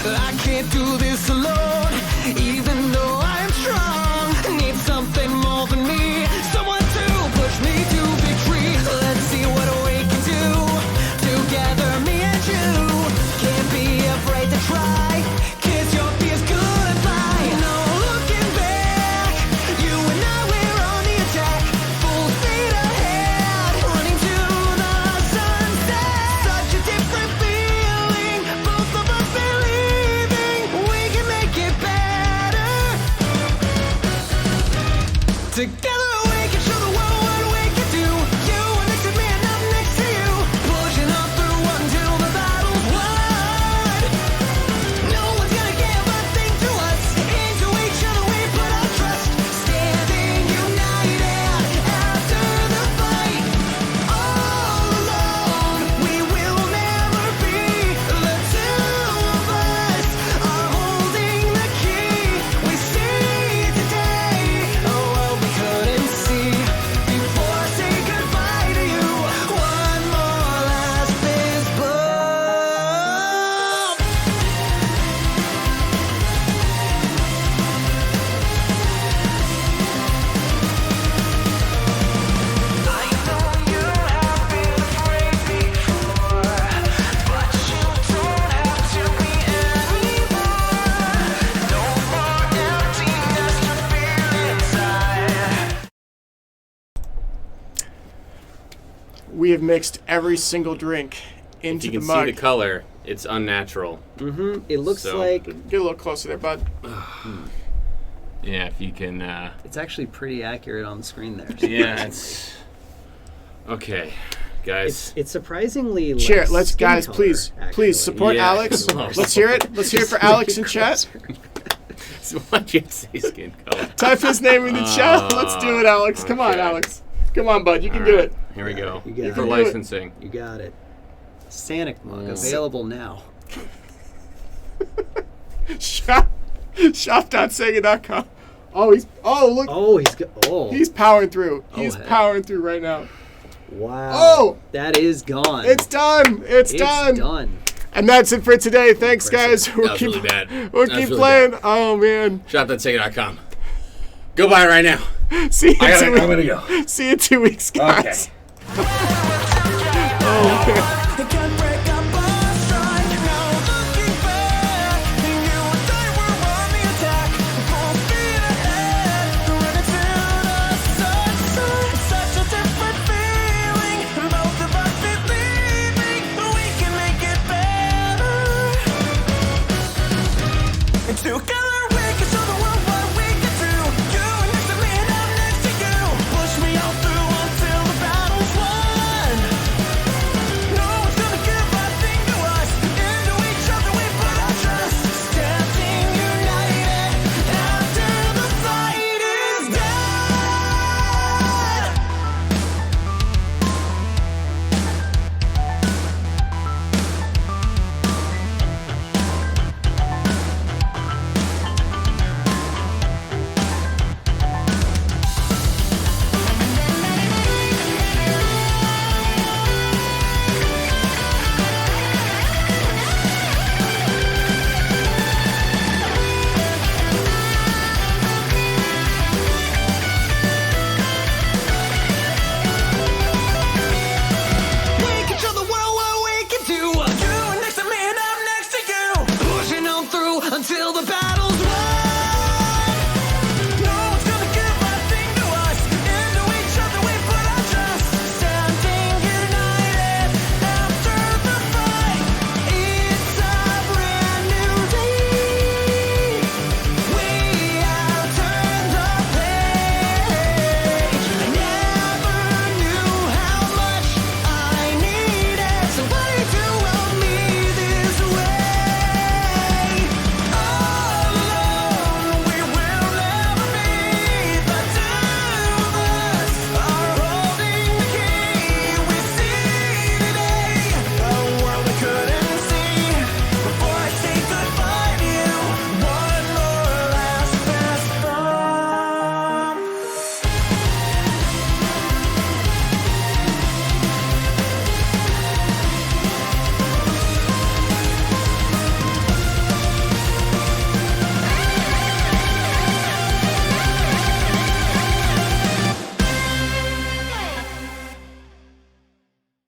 I can't do this alone, even though I'm strong. Need something more than me, someone to push me to victory. Let's see what we can do together, me and you. Can't be afraid to try, kiss your fears goodbye. No have mixed every single drink into If you the can mug. see the color, it's unnatural. It looks So- like Get a little closer there, bud. Yeah, if you can. it's actually pretty accurate on the screen there. Yeah, it's okay, guys. It's surprisingly Cheer, less let's skin guys, color, please actually. support Yeah. Alex. Let's hear it. Let's hear it for Alex in chat. So why'd you say skin color? Type his name in the chat. Let's do it, Alex. Come on, okay. Alex. Come on, bud. You can All do right, it. Here we go. You got For it. licensing. You got it. Sonic mug Mm. available now. Shop.sega.com. Oh, look. Oh, He's powering through. He's heck. powering through right now. wow. Oh! That is gone. It's done. It's done. done. And that's it for today. Thanks, guys. That was really bad. We'll That keep was really playing. Oh, man. Shop.sega.com. Go buy it right now. See you I'm 2 weeks. gonna go. See you in 2 weeks, guys. Okay. Oh, man. I can't break